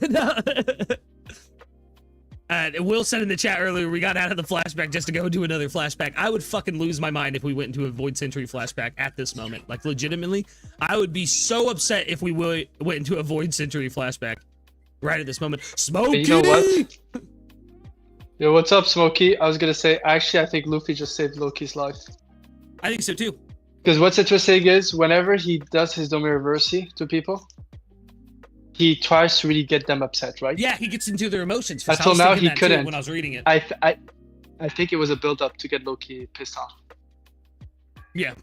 Will said in the chat earlier, we got out of the flashback just to go do another flashback. I would fucking lose my mind if we went into a Void Century flashback at this moment. Like, legitimately, I would be so upset if we went into a Void Century flashback right at this moment. Smokey! You know what? Yo, what's up, Smokey? I was gonna say, actually, I think Luffy just saved Loki's life. I think so too. Because what's interesting is, whenever he does his Domireverse to people, he tries to really get them upset, right? Yeah, he gets into their emotions. Until now, he couldn't. When I was reading it, I think it was a build-up to get Loki pissed off. Yeah,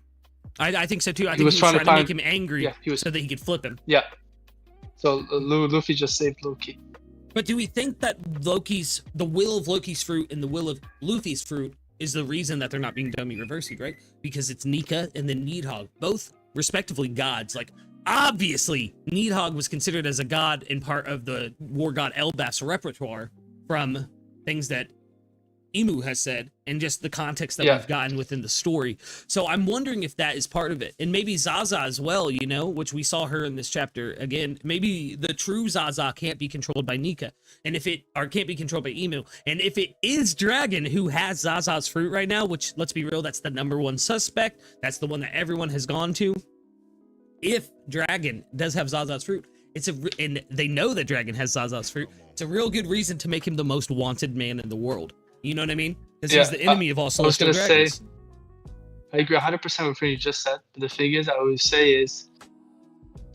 I think so too. I think he was trying to make him angry, so that he could flip him. Yeah. So Luffy just saved Loki. But do we think that the will of Loki's fruit and the will of Luffy's fruit is the reason that they're not being Domireversed, right? Because it's Nika and then Needhog, both respectively gods. Like, obviously, Needhog was considered as a god and part of the war god Elbaf's repertoire from things that Emu has said and just the context that we've gotten within the story. So I'm wondering if that is part of it. And maybe Zaza as well, you know, which we saw her in this chapter. Again, maybe the true Zaza can't be controlled by Nika. And if it can't be controlled by Emu. And if it is Dragon who has Zaza's fruit right now, which, let's be real, that's the #1 suspect. That's the one that everyone has gone to. If Dragon does have Zaza's fruit, and they know that Dragon has Zaza's fruit, it's a real good reason to make him the most wanted man in the world. You know what I mean? Because he's the enemy of all celestial dragons. I was going to say, I agree 100% with what you just said. But the thing is, I always say is,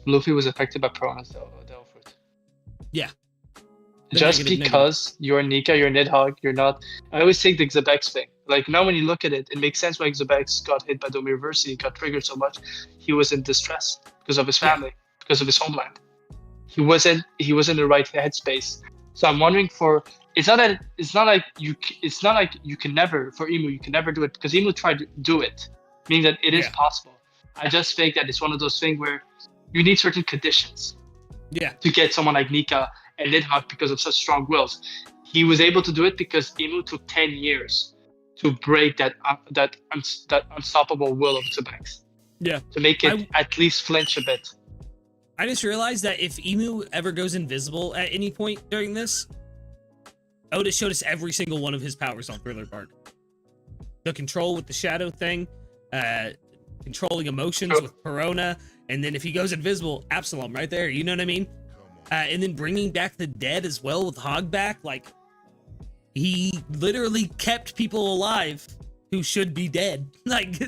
Luffy was affected by Piranha's devil fruit. Yeah. Just because you're Nika, you're Nidhogg, you're not... I always think the Xebex thing. Like, now when you look at it, it makes sense why Xebex got hit by Domireverse, he got triggered so much. He was in distress because of his family, because of his homeland. He wasn't in the right headspace. So I'm wondering it's not like you can never, for Emu, you can never do it, because Emu tried to do it, meaning that it is possible. I just think that it's one of those things where you need certain conditions to get someone like Nika and Nidhogg because of such strong wills. He was able to do it because Emu took 10 years to break that unstoppable will of Xebex. Yeah. To make it at least flinch a bit. I just realized that if Emu ever goes invisible at any point during this, Oda showed us every single one of his powers on Thriller Bark. The control with the shadow thing, controlling emotions with Perona, and then if he goes invisible, Absalom right there, you know what I mean? And then bringing back the dead as well with Hogback, like, he literally kept people alive who should be dead. Like,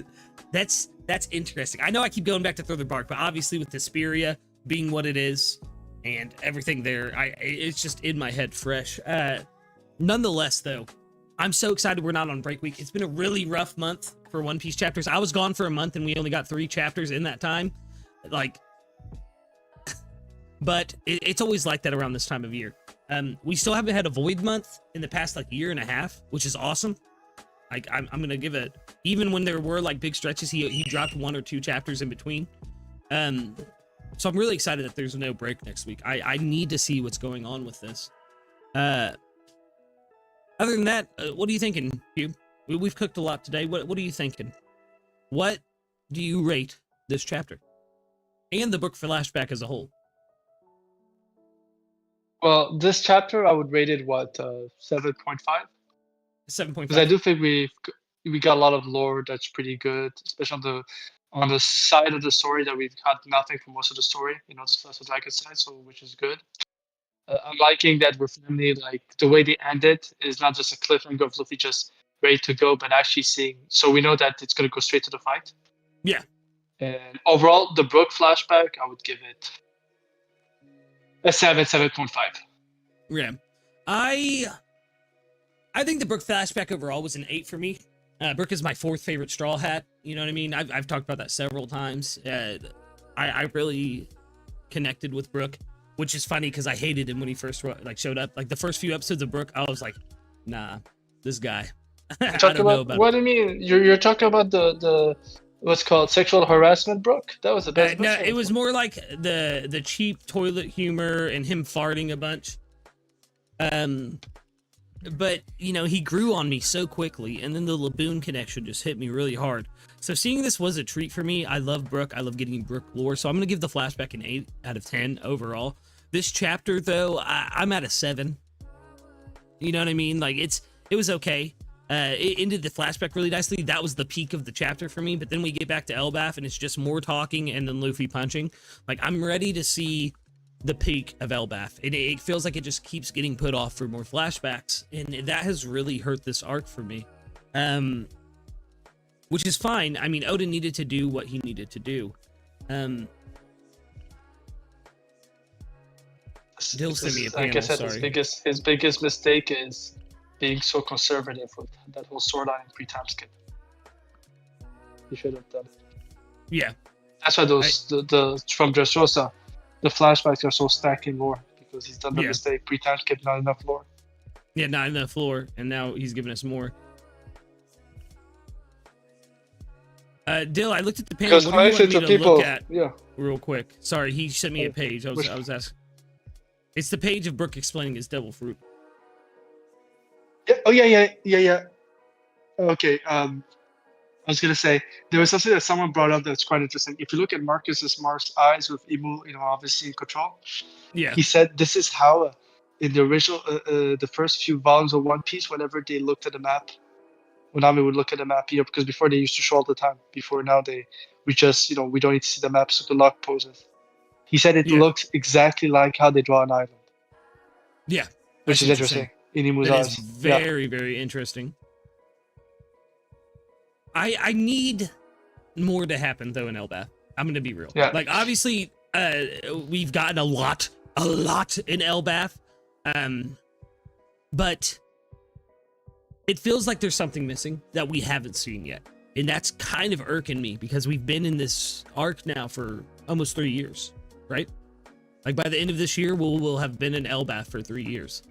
that's interesting. I know I keep going back to Thriller Bark, but obviously with Hesperia being what it is and everything there, it's just in my head fresh. Nonetheless, though, I'm so excited we're not on break week. It's been a really rough month for One Piece chapters. I was gone for a month and we only got 3 chapters in that time. Like, but it's always like that around this time of year. We still haven't had a Void month in the past like year and a half, which is awesome. Like, I'm gonna give it, even when there were like big stretches, he dropped 1 or 2 chapters in between. So I'm really excited that there's no break next week. I need to see what's going on with this. Other than that, what are you thinking, Hugh? We've cooked a lot today. What are you thinking? What do you rate this chapter and the book flashback as a whole? Well, this chapter I would rate it 7.5. 7.5. Because I do think we got a lot of lore that's pretty good, especially on the side of the story that we've got nothing for most of the story. The StrawHatLucas side, so which is good. I'm liking that we're finally like the way they end it is not just a cliffhanger of Luffy just ready to go, but actually seeing. So we know that it's gonna go straight to the fight. Yeah. And overall, the Brook flashback, I would give it a 7.5. Yeah. I think the Brook flashback overall was an 8 for me. Brook is my 4th favorite Straw Hat. You know what I mean? I've talked about that several times. I really connected with Brook, which is funny because I hated him when he first showed up. Like the first few episodes of Brook, I was like, nah, this guy. I don't know about what do you mean? You're talking about the what's called sexual harassment, Brook? That was the best. No, it was more like the cheap toilet humor and him farting a bunch. But he grew on me so quickly, and then the Laboon connection just hit me really hard. So seeing this was a treat for me. I love Brook. I love getting Brook lore. So I'm gonna give the flashback an 8 out of 10 overall. This chapter, though, I'm at a 7. You know what I mean? Like it was okay. It ended the flashback really nicely. That was the peak of the chapter for me. But then we get back to Elbaf, and it's just more talking and then Luffy punching. Like I'm ready to see the peak of Elbaf. It feels like it just keeps getting put off for more flashbacks, and that has really hurt this arc for me. Which is fine. I mean, Oda needed to do what he needed to do. Dill sent me a panel, like I said, sorry. his biggest mistake is being so conservative with that whole storyline in pre-time skip. He should have done it. Yeah. That's why the from Dressrosa, the flashbacks are so stacking more because he's done the mistake. Pre-time skip, not enough lore. Yeah, not enough lore, and now he's giving us more. Dill, I looked at the panel. Because what do you want me to look at? Yeah. Real quick. Sorry, he sent me a page. I was asking. It's the page of Brook explaining his devil fruit. Yeah. Oh yeah. Okay. I was gonna say there was something that someone brought up that's quite interesting. If you look at Mark's eyes with Imu, obviously in control. Yeah. He said this is how in the original, the first few volumes of One Piece, whenever they looked at the map, Unami would look at the map here because before they used to show all the time. Before now we just we don't need to see the maps of the lock poses. He said it looks exactly like how they draw an island. Yeah. Which is interesting. In Imu's That eyes. is very, very interesting. I need more to happen though in Elbaf. I'm gonna be real. Yeah. Like obviously, we've gotten a lot in Elbaf, but it feels like there's something missing that we haven't seen yet, and that's kind of irking me because we've been in this arc now for almost 3 years, right? Like by the end of this year, we'll have been in Elbaf for 3 years.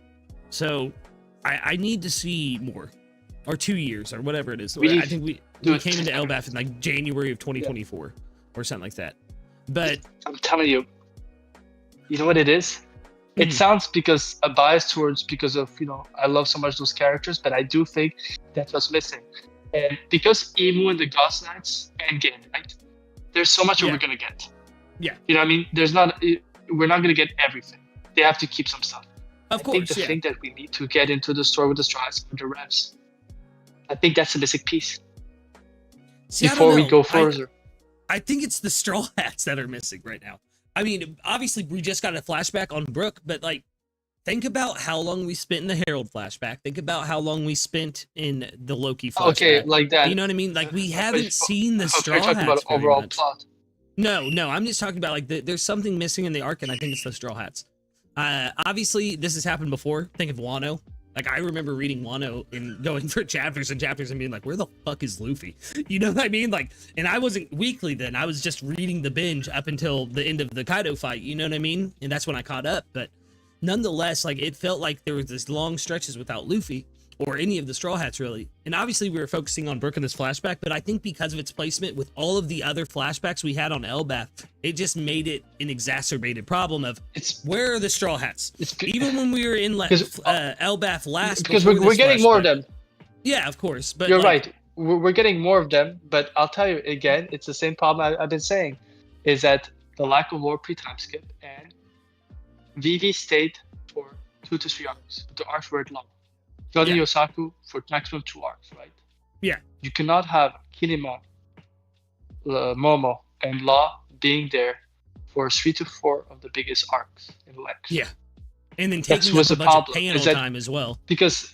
So I need to see more, or 2 years, or whatever it is. I think we came into Elbaf in like January of 2024 or something like that. But I'm telling you, you know what it is? It sounds because a bias because of I love so much those characters, but I do think that's what's missing. And because Imu and the Ghost Knights endgame, right? There's so much that we're gonna get. Yeah. You know what I mean? We're not gonna get everything. They have to keep some stuff. Of course, I think the thing that we need to get into the story with the Straw Hats are the revs. I think that's the missing piece. Before we go further. I think it's the Straw Hats that are missing right now. I mean, obviously we just got a flashback on Brook, but like, think about how long we spent in the Herald flashback. Think about how long we spent in the Loki flashback. Okay, like that. You know what I mean? Like we haven't seen the Straw Hats. Talking about overall plot. No, I'm just talking about like there's something missing in the arc, and I think it's the Straw Hats. Obviously this has happened before. Think of Wano. Like I remember reading Wano and going for chapters and chapters and being like, where the fuck is Luffy? You know what I mean? Like, and I wasn't weekly then. I was just reading the binge up until the end of the Kaido fight. You know what I mean? And that's when I caught up. But nonetheless, like it felt like there was this long stretches without Luffy. or any of the Straw Hats really. And obviously we were focusing on Brooke in this flashback, but I think because of its placement with all of the other flashbacks we had on Elbaf, it just made it an exacerbated problem of where are the Straw Hats? Even when we were in Elbaf last, because we're getting more of them. Yeah, of course. But you're right. We're getting more of them, but I'll tell you again, it's the same problem I've been saying, is that the lack of lore pre-time skip, and Vivi stayed for 2 to 3 arcs. The arcs were long. Johnny Yosaku for maximum 2 arcs, right? Yeah. You cannot have Kinema, Momo, and Law being there for 3 to 4 of the biggest arcs in Lex. Yeah. And then taking up a bunch of panel time as well. Because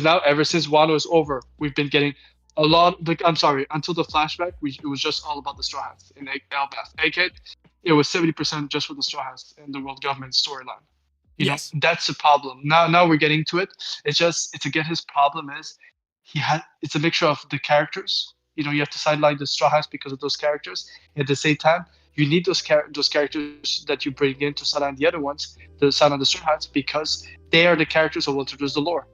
now, ever since Wano is over, we've been getting a lot. I'm sorry, until the flashback, it was just all about the Straw Hats in Elbaf. Egghead, it was 70% just for the Straw Hats and the world government storyline. You know, that's the problem. Now we're getting to it. It's again, his problem is it's a mixture of the characters. You know, you have to sideline the Straw Hats because of those characters. At the same time, you need those characters that you bring in to sideline the other ones, to sideline the Straw Hats, because they are the characters who will introduce the lore.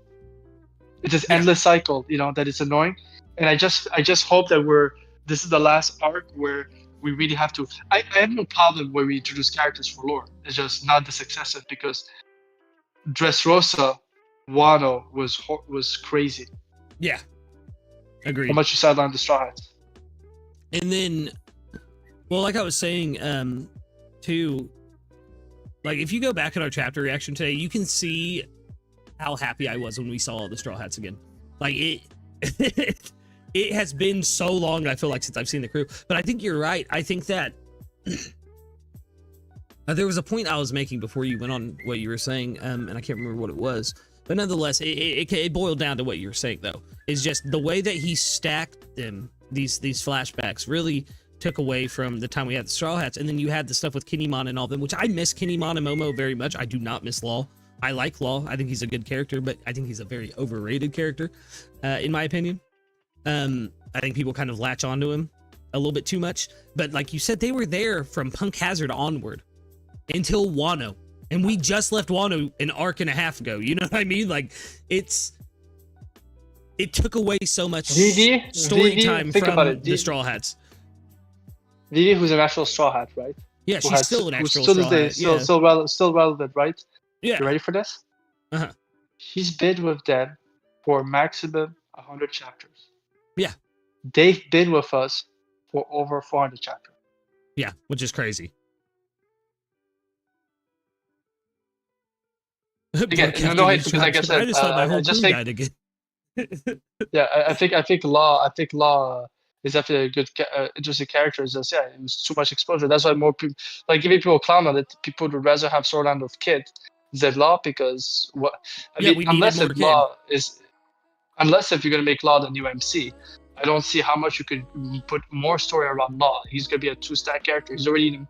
It's this endless cycle, you know, that is annoying. And I just hope that this is the last arc where we really have to. I have no problem where we introduce characters for lore. It's just not this excessive, because Dressrosa, Wano was crazy. Yeah, agreed. How much you sidelined the Straw Hats. And then, well, like I was saying, too, like if you go back at our chapter reaction today, you can see how happy I was when we saw all the Straw Hats again. Like it has been so long, I feel like, since I've seen the crew. But I think you're right. I think that there was a point I was making before you went on what you were saying, and I can't remember what it was. But nonetheless, it boiled down to what you were saying, though. Is just the way that he stacked them, these flashbacks, really took away from the time we had the Straw Hats. And then you had the stuff with Kinemon and all them, which I miss Kinemon and Momo very much. I do not miss Law. I like Law. I think he's a good character, but I think he's a very overrated character, in my opinion. I think people kind of latch onto him a little bit too much. But like you said, they were there from Punk Hazard onward until Wano. And we just left Wano an arc and a half ago. You know what I mean? Like, it took away so much story time from the Straw Hats. Vivi, who's an actual Straw Hat, right? Yeah, she's still an actual Straw Hat. Still relevant, right? Yeah. You ready for this? Uh-huh. She's been with them for maximum 100 chapters. Yeah. They've been with us for over 400 chapters. Yeah, which is crazy. Again, because like I said, I just thought my whole crew died again. Yeah, I think Law is definitely a good, interesting character. It's just, it was too much exposure. That's why more people, like giving people clown on it, people would rather have Swordland of Kid than Law, because unless if you're gonna make Law the new MC, I don't see how much you could put more story around Law. He's gonna be a 2-stack character. He's already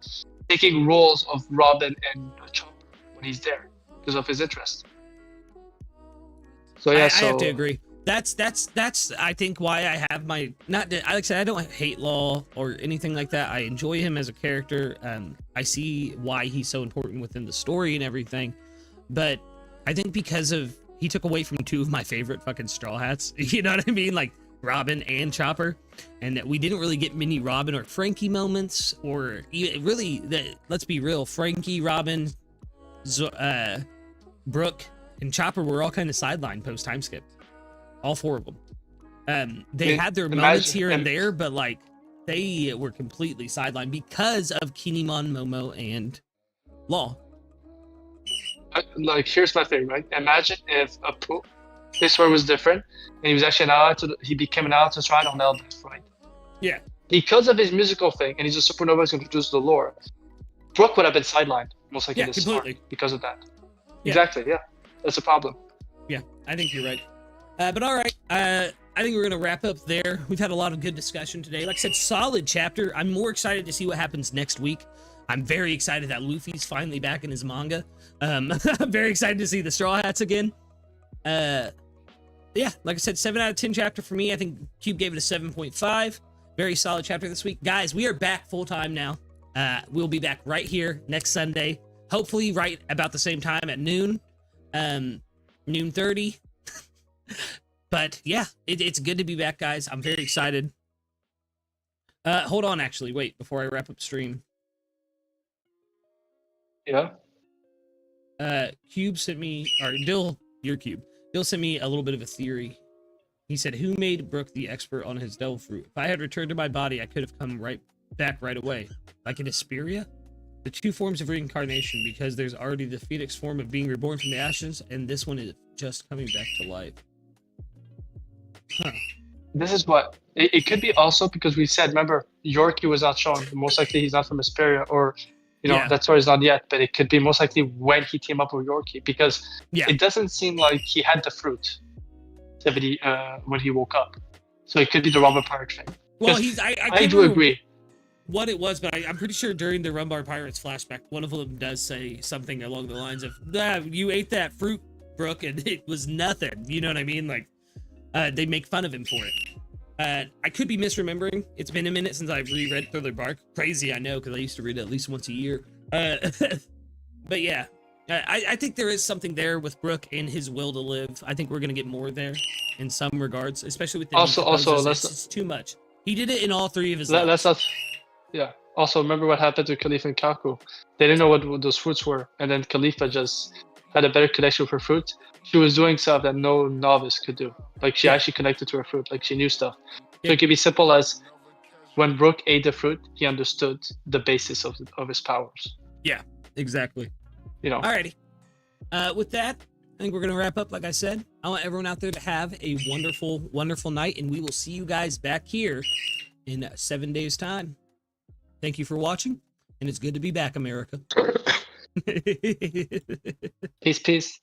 taking roles of Robin and Chopper when he's there because of his interest. So I have to agree. That's I think why I have my like I said, I don't hate Law or anything like that. I enjoy him as a character. I see why he's so important within the story and everything. But I think because he took away from 2 of my favorite fucking Straw Hats. You know what I mean? Like Robin and Chopper, and we didn't really get many Robin or Frankie moments, or really, let's be real, Frankie, Robin, Brooke, and Chopper were all kind of sidelined post time skip. All 4 of them. They had their moments here and there, but like they were completely sidelined because of Kinemon, Momo, and Law. Like, here's my thing, right? Imagine if his story was different, and he was actually he became an artist right on Elbaf, right? Yeah. Because of his musical thing, and he's a supernova who's introduced the lore, Brooke would have been sidelined, most likely, in this story because of that. Yeah. Exactly, yeah. That's a problem. Yeah, I think you're right. But all right, I think we're going to wrap up there. We've had a lot of good discussion today. Like I said, solid chapter. I'm more excited to see what happens next week. I'm very excited that Luffy's finally back in his manga. I'm very excited to see the Straw Hats again. Yeah, like I said, 7 out of 10 chapter for me. I think Cube gave it a 7.5. Very solid chapter this week. Guys, we are back full-time now. We'll be back right here next Sunday. Hopefully right about the same time at noon. Noon 30. But yeah, it's good to be back, guys. I'm very excited. Hold on, actually, wait before I wrap up stream. Yeah. Cube sent me, or Dill, your Cube. Dill sent me a little bit of a theory. He said, "Who made Brook the expert on his devil fruit? If I had returned to my body, I could have come right back right away, like in Asperia." The two forms of reincarnation, because there's already the phoenix form of being reborn from the ashes, and this one is just coming back to life. Huh. This is what it could be also because we said, remember, Yorkie was not shown. Most likely he's not from Asperia, or that story's not yet, but it could be most likely when he teamed up with Yorkie, because it doesn't seem like he had the fruit when he woke up. So it could be the Rumbar Pirate thing. Well, I do agree what it was, but I'm pretty sure during the Rumbar Pirates flashback, one of them does say something along the lines of, "You ate that fruit, Brook, and it was nothing." You know what I mean? Like, they make fun of him for it. I could be misremembering. It's been a minute since I've reread Thriller Bark. Crazy, I know, because I used to read it at least once a year. But yeah, I think there is something there with Brook and his will to live. I think we're gonna get more there in some regards, especially with the it's too much. He did it in all three of his lives. Yeah. Also, remember what happened to Khalifa and Kaku? They didn't know what those fruits were, and then Khalifa just had a better connection with her fruit. She was doing stuff that no novice could do. Like, she actually connected to her fruit. Like, she knew stuff. So it could be simple as when Brook ate the fruit, he understood the basis of his powers. Yeah, exactly. Alrighty. With that, I think we're going to wrap up. Like I said, I want everyone out there to have a wonderful, wonderful night, and we will see you guys back here in 7 days' time. Thank you for watching, and it's good to be back, America. Peace, peace.